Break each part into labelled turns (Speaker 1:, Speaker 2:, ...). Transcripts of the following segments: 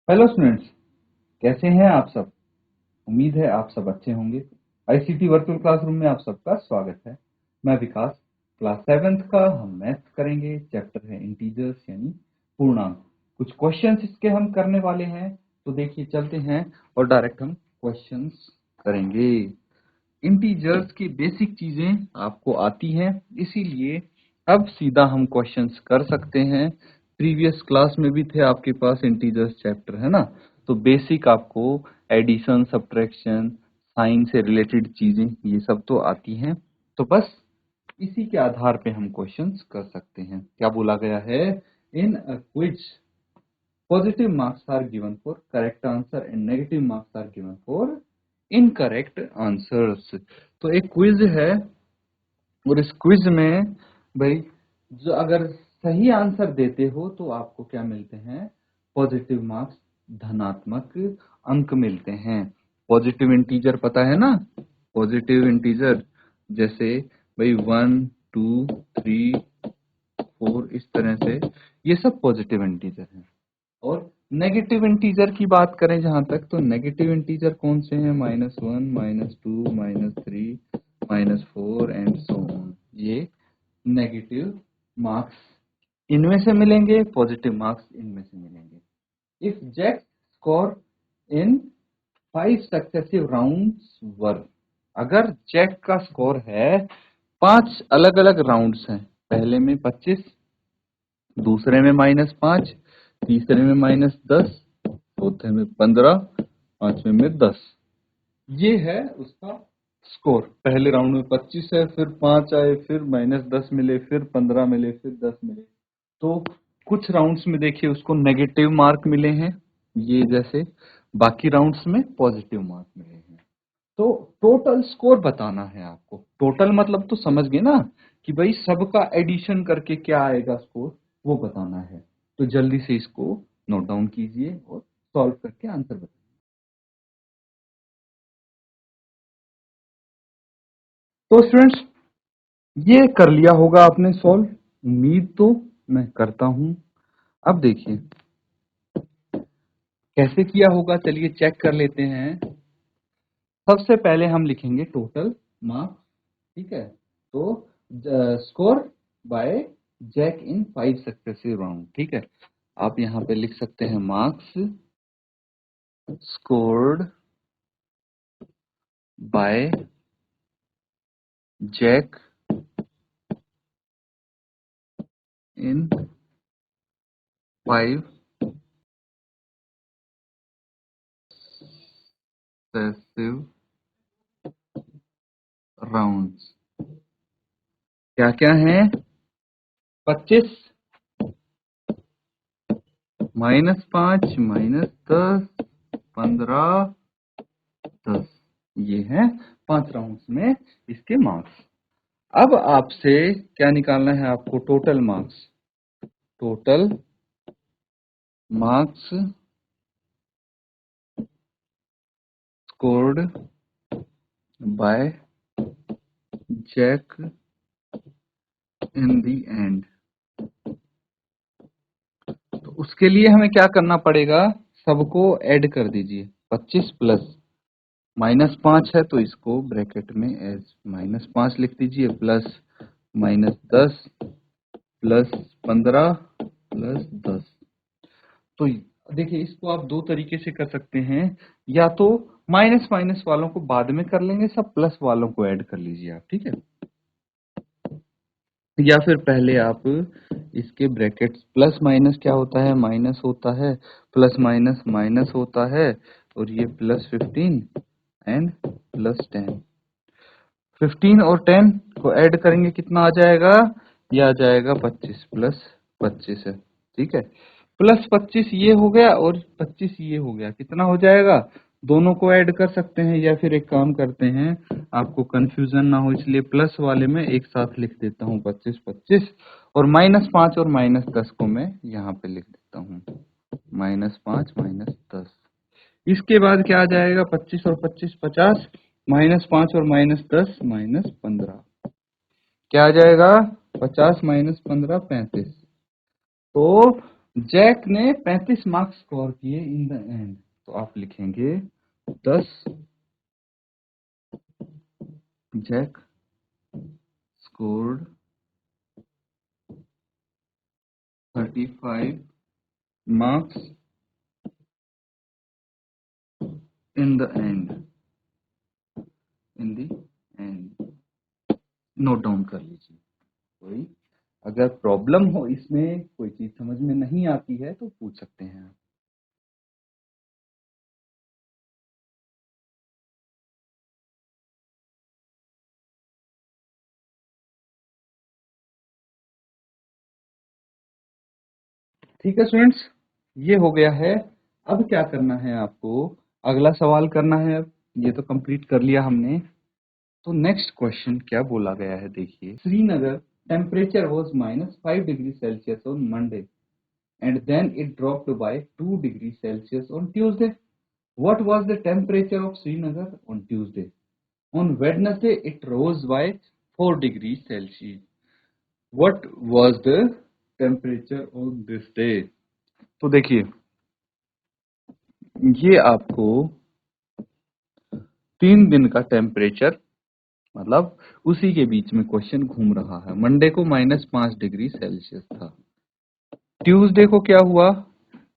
Speaker 1: Hello students, कैसे हैं आप सब। उम्मीद है आप सब अच्छे होंगे। आईसीटी वर्चुअल क्लासरूम में आप सबका स्वागत है। मैं विकास, क्लास 7th का हम मैथ करेंगे। चैप्टर है इंटीजर्स यानी पूर्णांक। कुछ क्वेश्चंस इसके हम करने वाले हैं, तो देखिए चलते हैं और डायरेक्ट हम क्वेश्चंस करेंगे। इंटीजर्स की बेसिक चीजें आपको आती हैं, इसीलिए अब सीधा हम क्वेश्चंस कर सकते हैं। प्रीवियस क्लास में भी थे आपके पास इंटीजर्स चैप्टर, है ना। तो बेसिक आपको एडिशन, सब्ट्रैक्शन, साइन से रिलेटेड चीजें ये सब तो आती हैं। तो बस इसी के आधार पे हम क्वेश्चंस कर सकते हैं। क्या बोला गया है? In a quiz positive marks are given for correct answer and negative marks are given for incorrect answers। तो एक क्विज है और इस क्विज में भाई जो अगर सही आंसर देते हो तो आपको क्या मिलते हैं? पॉजिटिव मार्क्स, धनात्मक अंक मिलते हैं। पॉजिटिव इंटीजर पता है ना? पॉजिटिव इंटीजर जैसे भाई 1 2 3 4 इस तरह से, ये सब पॉजिटिव इंटीजर हैं। और नेगेटिव इंटीजर की बात करें जहां तक, तो नेगेटिव इंटीजर कौन से हैं? -1 -2 -3 -4 एंड सो ऑन। ये नेगेटिव मार्क्स इनमें से मिलेंगे, पॉजिटिव मार्क्स इनमें से मिलेंगे। If Jack score in 5 successive rounds were, अगर जैक का स्कोर है 5 अलग अलग राउंड्स हैं, पहले में 25, दूसरे में -5, तीसरे में -10, चौथे में 15, पांचवे में 10। ये है उसका स्कोर। पहले राउंड में 25 है, फिर 5 आए, फिर -10 मिले, फिर 15 मिले, फिर 10 मिले। तो कुछ राउंड्स में देखिए उसको नेगेटिव मार्क मिले हैं, ये जैसे, बाकी राउंड्स में पॉजिटिव मार्क मिले हैं। तो टोटल स्कोर बताना है आपको। टोटल मतलब तो समझ गए ना कि भाई सबका एडिशन करके क्या आएगा स्कोर, वो बताना है। तो जल्दी से इसको नोट डाउन कीजिए और सॉल्व करके आंसर बताइए। तो स्टूडेंट्स, ये कर लिया होगा आपने सॉल्व, उम्मीद तो मैं करता हूं। अब देखिए कैसे किया होगा, चलिए चेक कर लेते हैं। सबसे पहले हम लिखेंगे टोटल मार्क्स, ठीक है। तो score by Jack in 5 successive round, ठीक है। आप यहाँ पे लिख सकते हैं marks scored by Jack in 5 successive rounds. क्या क्या है? 25, -5, -10, 15, 10। ये है 5 राउंड्स में इसके मार्क्स। अब आपसे क्या निकालना है? आपको total marks. Total marks scored by Jack in the end. तो उसके लिए हमें क्या करना पड़ेगा? सबको ऐड कर दीजिए। 25 प्लस -5 है तो इसको ब्रैकेट में एज -5 लिख दीजिए, प्लस -10 प्लस 15 प्लस 10। तो देखिए इसको आप दो तरीके से कर सकते हैं, या तो माइनस माइनस वालों को बाद में कर लेंगे, सब प्लस वालों को ऐड कर लीजिए आप, ठीक है। या फिर पहले आप इसके ब्रैकेट्स, प्लस माइनस क्या होता है? माइनस होता है, प्लस माइनस माइनस होता है, और ये +15 एंड +10। 15 और 10 को ऐड करेंगे, कितना आ जाएगा? ये आ जाएगा 25 प्लस 25 है, ठीक है। +25 ये हो गया और 25 ये हो गया, कितना हो जाएगा? दोनों को ऐड कर सकते हैं, या फिर एक काम करते हैं, आपको कंफ्यूजन ना हो इसलिए प्लस वाले में एक साथ लिख देता हूँ 25 25, और -5 और -10 को मैं यहाँ पे लिख देता हूँ, -5 -10। इसके बाद क्या आ जाएगा? 25 और 25 50, -5 और -10 -15। क्या आ जाएगा? 50 -15 35। तो जैक ने 35 मार्क्स स्कोर किए इन द एंड, तो आप लिखेंगे 10 Jack scored 35 marks in the end, in the end। Note down कर लीजिए। कोई अगर प्रॉब्लम हो, इसमें कोई चीज समझ में नहीं आती है तो पूछ सकते हैं। ठीक है स्टूडेंट्स, ये हो गया है। अब क्या करना है आपको, अगला सवाल करना है। अब ये तो कंप्लीट कर लिया हमने, तो नेक्स्ट क्वेश्चन क्या बोला गया है देखिए। Srinagar temperature was -5 degree Celsius on Monday and then it dropped by 2 degrees Celsius on Tuesday. What was the temperature of Srinagar on Tuesday? On Wednesday, it rose by 4 degrees Celsius. What was the temperature on this day? तो देखिए, ये आपको 3 दिन का temperature, मतलब उसी के बीच में क्वेश्चन घूम रहा है। मंडे को -5 डिग्री सेल्सियस था। ट्यूसडे को क्या हुआ,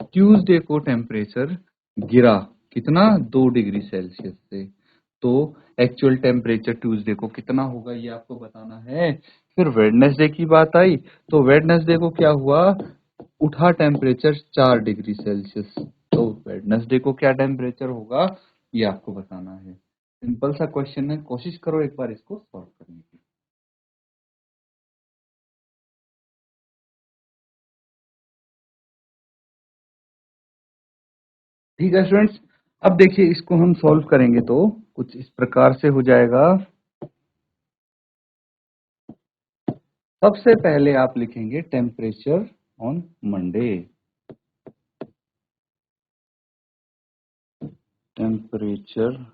Speaker 1: ट्यूसडे को टेम्परेचर गिरा कितना, 2 डिग्री सेल्सियस से। तो एक्चुअल टेम्परेचर ट्यूसडे को कितना होगा ये आपको बताना है। फिर वेडनेसडे की बात आई, तो वेडनेसडे को क्या हुआ, उठा टेम्परेचर 4 डिग्री सेल्सियस। तो वेडनेसडे को क्या टेम्परेचर होगा ये आपको बताना है। सिंपल सा क्वेश्चन है, कोशिश करो एक बार इसको सॉल्व करने की। ठीक है स्टूडेंट्स, अब देखिए इसको हम सॉल्व करेंगे तो कुछ इस प्रकार से हो जाएगा। सबसे पहले आप लिखेंगे temperature on Monday, temperature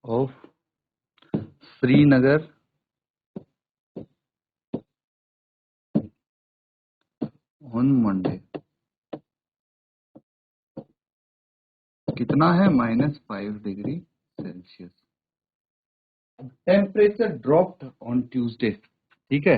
Speaker 1: of Srinagar on Monday कितना है, -5 degree Celsius. Temperature dropped on Tuesday, ठीक है।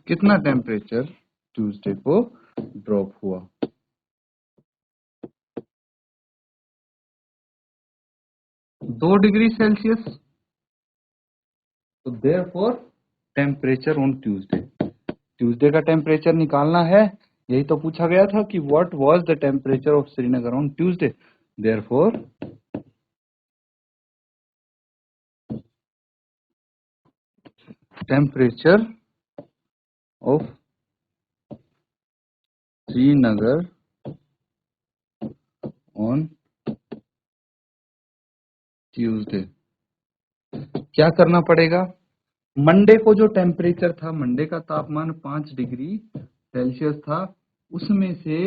Speaker 1: कितना टेम्परेचर ट्यूसडे को ड्रॉप हुआ, 2 डिग्री सेल्सियस। तो therefore temperature on Tuesday, Tuesday का टेम्परेचर निकालना है। यही तो पूछा गया था कि what was the temperature of Srinagar on Tuesday. Therefore temperature of Srinagar on Tuesday. क्या करना पड़ेगा, मंडे को जो टेम्परेचर था, मंडे का तापमान 5 डिग्री सेल्सियस था, उसमें से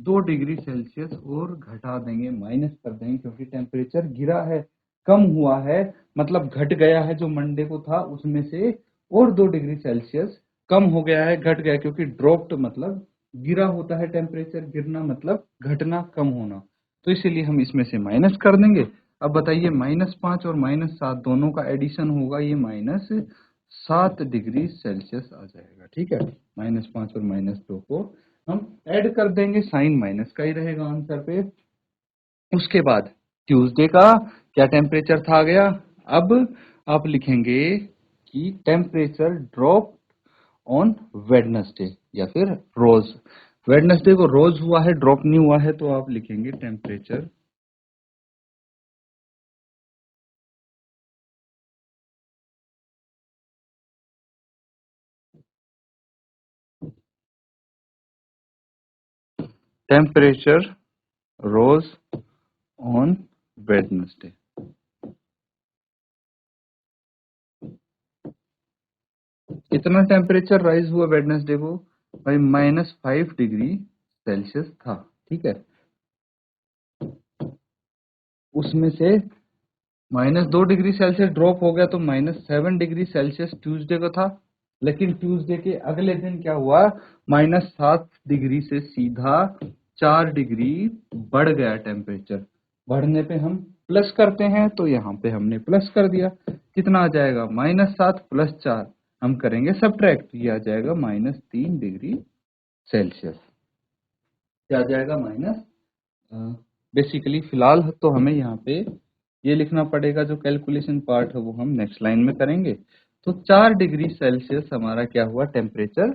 Speaker 1: 2 डिग्री सेल्सियस और घटा देंगे, माइनस कर देंगे, क्योंकि टेम्परेचर गिरा है, कम हुआ है, मतलब घट गया है। जो मंडे को था उसमें से और 2 डिग्री सेल्सियस कम हो गया है, घट गया, क्योंकि ड्रॉप्ड मतलब गिरा होता है टेम्परेचर, गिरना मतलब घटना, कम होना। तो इसीलिए हम इसमें से माइनस कर देंगे। अब बताइए, -5 और -7 दोनों का एडिशन होगा, ये -7 डिग्री सेल्सियस आ जाएगा। ठीक है, -5 और -2 को हम ऐड कर देंगे, साइन माइनस का ही रहेगा आंसर पे। उसके बाद ट्यूसडे का क्या टेम्परेचर था, आ गया। अब आप लिखेंगे कि टेम्परेचर ड्रॉप ऑन वेडनेसडे, या फिर रोज। वेडनेसडे को रोज हुआ है, ड्रॉप नहीं हुआ है, तो आप लिखेंगे temperature temperature rose on Wednesday. कितना टेम्परेचर राइज हुआ वेडनेसडे को भाई? -5 डिग्री सेल्सियस था। ठीक है, उसमें से -2 डिग्री सेल्सियस ड्रॉप हो गया तो -7 डिग्री सेल्सियस ट्यूसडे को था। लेकिन ट्यूसडे के अगले दिन क्या हुआ? -7 डिग्री से सीधा 4 डिग्री बढ़ गया टेम्परेचर। बढ़ने पे हम प्लस करते हैं, तो यहाँ पे हमने प्लस कर दिया। कितना आ जाएगा? -7 + 4। हम करेंगे सब्ट्रैक्ट, ये आ जाएगा -3 डिग्री सेल्सियस। क्या आ जाएगा? माइनस। बेसिकली फिलहाल तो हमें यहाँ पे ये लिखना पड़ेगा, जो कैलकुलेशन पार्ट है वो हम नेक्स्ट लाइन में करेंगे। तो 4 डिग्री सेल्सियस हमारा क्या हुआ? टेम्परेचर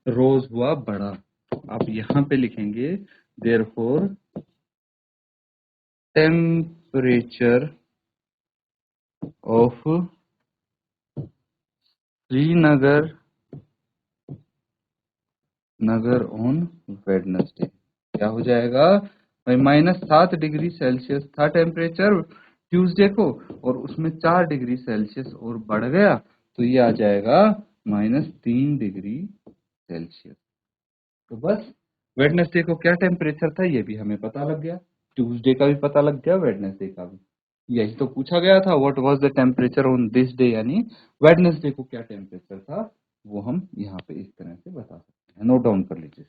Speaker 1: रोज हुआ, बढ़ा। आप यहाँ पे लिखेंगे therefore temperature of Srinagar Nagar on Wednesday. क्या हो जाएगा भाई? -7 डिग्री सेल्सियस था टेम्परेचर ट्यूसडे को, और उसमें 4 डिग्री सेल्सियस और बढ़ गया, तो ये आ जाएगा -3 डिग्री सेल्सियस। तो बस वेडनेसडे को क्या टेम्परेचर था ये भी हमें पता लग गया, ट्यूसडे का भी पता लग गया, वेडनेसडे का भी। यही तो पूछा गया था, what was the temperature on this day, यानी वेडनेसडे को क्या टेम्परेचर था, वो हम यहाँ पे इस तरह से बता सकते हैं। नोट डाउन कर लीजिए।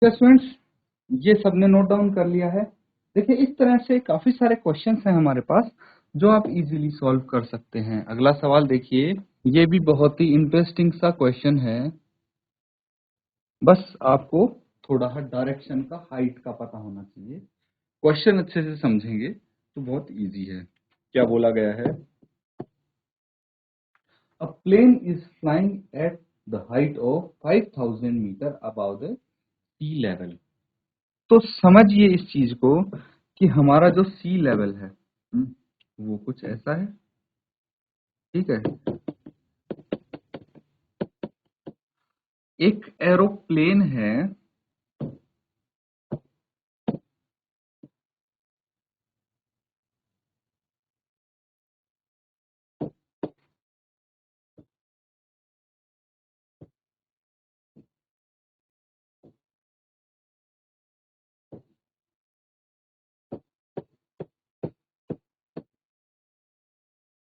Speaker 1: स्टूडेंट्स, ये सबने नोट डाउन कर लिया है। देखिए, इस तरह से काफी सारे क्वेश्चंस हैं हमारे पास जो आप इजीली सॉल्व कर सकते हैं। अगला सवाल देखिए, ये भी बहुत ही इंटरेस्टिंग सा क्वेश्चन है। बस आपको थोड़ा डायरेक्शन का, हाइट का पता होना चाहिए। क्वेश्चन अच्छे से समझेंगे तो बहुत इजी है। क्या बोला गया है? A plane is flying at the height of 5000 metre above the sea level. तो समझिए इस चीज को कि हमारा जो सी लेवल है, वो कुछ ऐसा है। ठीक है, एक एरोप्लेन है,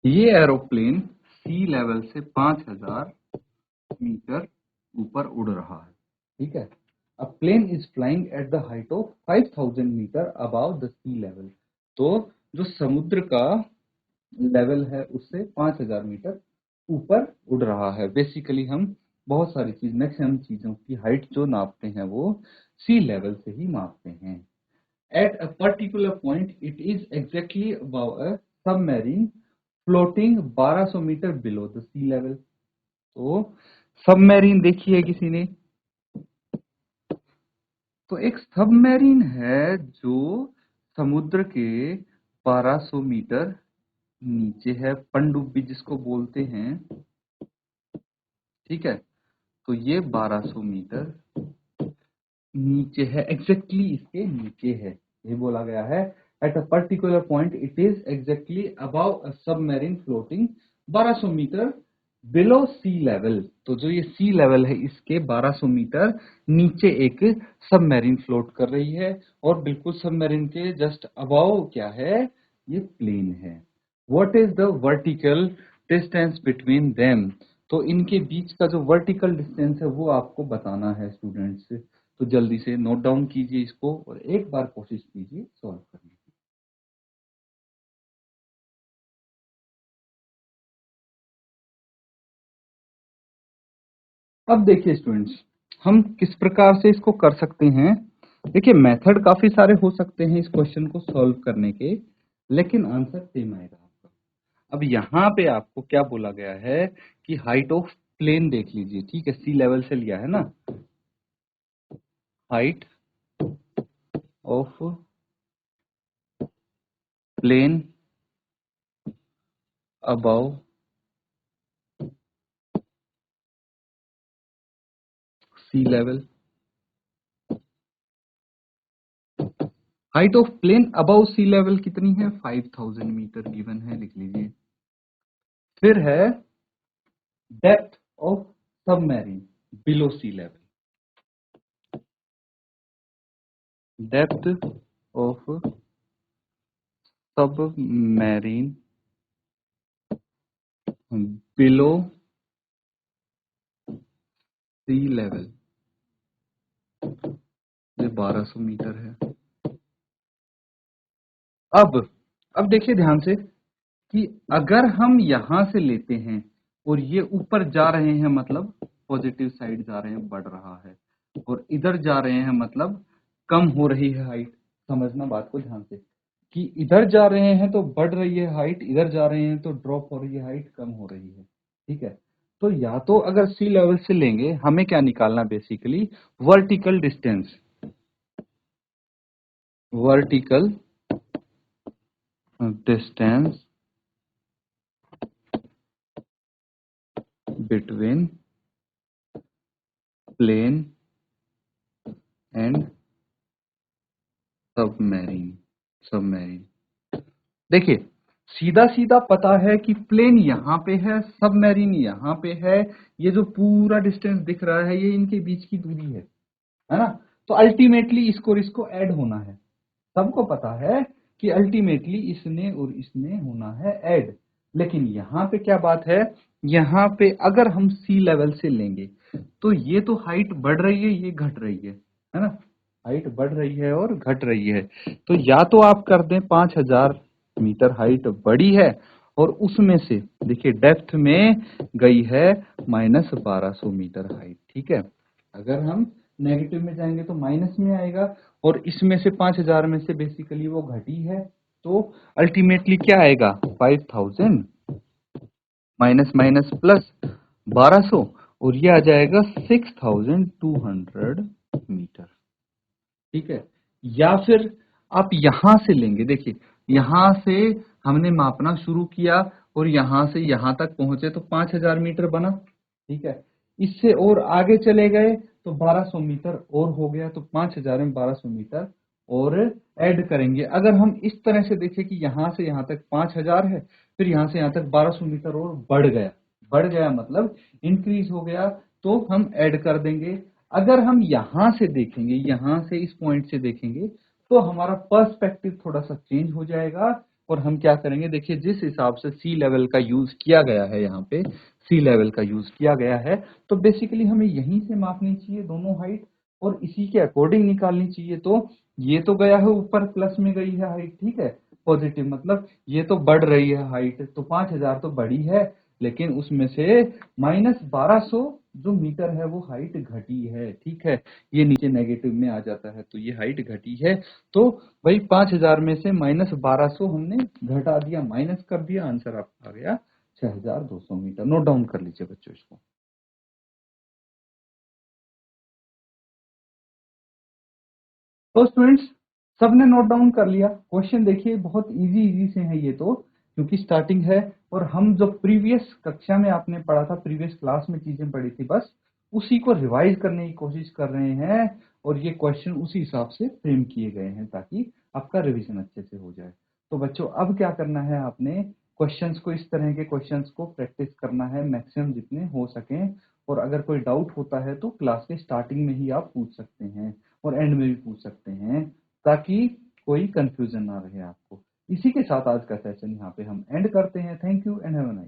Speaker 1: ये एरोप्लेन सी लेवल से 5000 मीटर ऊपर उड़ रहा है। ठीक है, a plane is flying at the height of 5000 metre above the sea level. तो जो समुद्र का लेवल है उससे 5000 मीटर ऊपर उड़ रहा है। बेसिकली हम बहुत सारी चीज, मैक्सिमम चीजों की हाइट जो नापते हैं वो सी लेवल से ही मापते हैं। At a particular point it is exactly above a submarine floating 1200 metre below the sea level. तो सबमरीन देखी है किसी ने? तो एक सबमरीन है जो समुद्र के 1200 मीटर नीचे है, पनडुब्बी जिसको बोलते हैं। ठीक है, तो ये 1200 मीटर नीचे है, एग्जैक्टली इसके नीचे है। ये बोला गया है, at a particular point it is exactly above a submarine floating 1200 metre below sea level. तो जो ये सी लेवल है इसके 1200 मीटर नीचे एक सबमरीन फ्लोट कर रही है, और बिल्कुल सबमरीन के जस्ट अबाव क्या है? ये प्लेन है। What is the vertical distance between them? तो इनके बीच का जो वर्टिकल डिस्टेंस है वो आपको बताना है स्टूडेंट्स। तो जल्दी से नोट डाउन कीजिए इसको और एक बार कोशिश कीजिए सॉल्व करने की। अब देखिए स्टूडेंट्स, हम किस प्रकार से इसको कर सकते हैं। देखिए, मेथड काफी सारे हो सकते हैं इस क्वेश्चन को सॉल्व करने के, लेकिन आंसर सेम आएगा आपका। अब यहाँ पे आपको क्या बोला गया है कि हाइट ऑफ प्लेन देख लीजिए। ठीक है, सी लेवल से लिया है ना, height of plane above sea level. Height of plane above sea level कितनी है? 5000 मीटर गिवन है, लिख लीजिए। फिर है depth of submarine below sea level, depth of submarine below sea level, ये 1200 मीटर है। अब देखिए ध्यान से कि अगर हम यहां से लेते हैं और ये ऊपर जा रहे हैं मतलब पॉजिटिव साइड जा रहे हैं, बढ़ रहा है, और इधर जा रहे हैं मतलब कम हो रही है हाइट। समझना बात को ध्यान से कि इधर जा रहे हैं तो बढ़ रही है हाइट, इधर जा रहे हैं तो ड्रॉप हो रही है हाइट, कम हो रही है। ठीक है, तो या तो अगर सी लेवल से लेंगे, हमें क्या निकालना basically? Vertical distance, vertical distance between plane and submarine. देखिए सीधा सीधा पता है कि प्लेन यहाँ पे है, सबमरीन यहाँ पे है, ये जो पूरा डिस्टेंस दिख रहा है ये इनके बीच की दूरी है ना? तो अल्टीमेटली इसको और इसको ऐड होना है। सबको पता है कि अल्टीमेटली इसने और इसने होना है ऐड। लेकिन यहाँ पे क्या बात है, यहाँ पे अगर हम सी लेवल से लेंगे तो ये तो हाइट बढ़ रही है, ये घट रही है ना? हाइट बढ़ रही है और घट रही है। तो या तो आप कर दें 5000 मीटर हाइट बढ़ी है और उसमें से देखिए डेप्थ में गई है -1200 मीटर हाइट। ठीक है, अगर हम नेगेटिव में जाएंगे तो माइनस में आएगा, और इसमें से 5000 में से बेसिकली वो घटी है, तो अल्टीमेटली क्या आएगा? 5000 माइनस माइनस प्लस 1200, और ये आ जाएगा 6200 मीटर। ठीक है, या फिर आप यहां से लेंगे, देखिए यहां से हमने मापना शुरू किया और यहां से यहां तक पहुंचे तो 5000 मीटर बना। ठीक है, इससे और आगे चले गए तो 1200 मीटर और हो गया, तो 5000 में 1200 मीटर और ऐड करेंगे। अगर हम इस तरह से देखें कि यहां से यहां तक 5000 है, फिर यहां से यहां तक 1200 मीटर और बढ़ गया मतलब इंक्रीज हो गया, तो हम ऐड कर देंगे। अगर हम यहां से देखेंगे, यहां से इस पॉइंट से देखेंगे, तो हमारा पर्सपेक्टिव थोड़ा सा चेंज हो जाएगा, और हम क्या करेंगे? देखिए जिस हिसाब से सी लेवल का यूज किया गया है, यहाँ पे सी लेवल का यूज किया गया है, तो बेसिकली हमें यहीं से मापनी चाहिए दोनों हाइट और इसी के अकॉर्डिंग निकालनी चाहिए। तो ये तो गया है ऊपर, प्लस में गई है हाइट। ठीक है, पॉजिटिव मतलब ये तो बढ़ रही है हाइट, तो 5000 तो बढ़ी है, लेकिन उसमें से -1200 जो मीटर है वो हाइट घटी है। ठीक है, ये नीचे नेगेटिव में आ जाता है, तो ये हाइट घटी है, तो भाई 5000 में से -1200 हमने घटा दिया, माइनस कर दिया, आंसर आपका आ गया 6200 मीटर। नोट डाउन कर लीजिए बच्चों इसको। तो स्टूडेंट्स सबने नोट डाउन कर लिया? क्वेश्चन देखिए बहुत इजी इजी से है ये तो, क्योंकि स्टार्टिंग है, और हम जो प्रीवियस कक्षा में आपने पढ़ा था, प्रीवियस क्लास में चीजें पढ़ी थी, बस उसी को रिवाइज करने की कोशिश कर रहे हैं, और ये क्वेश्चन उसी हिसाब से फ्रेम किए गए हैं ताकि आपका रिवीजन अच्छे से हो जाए। तो बच्चों अब क्या करना है, आपने क्वेश्चंस को, इस तरह के क्वेश्चंस को प्रैक्टिस करना है मैक्सिमम जितने हो सकें, और अगर कोई डाउट होता है तो क्लास के स्टार्टिंग में ही आप पूछ सकते हैं और एंड में भी पूछ सकते हैं, ताकि कोई कंफ्यूजन ना रहे आपको। इसी के साथ आज का सेशन यहाँ पे हम एंड करते हैं। Thank you and have a nice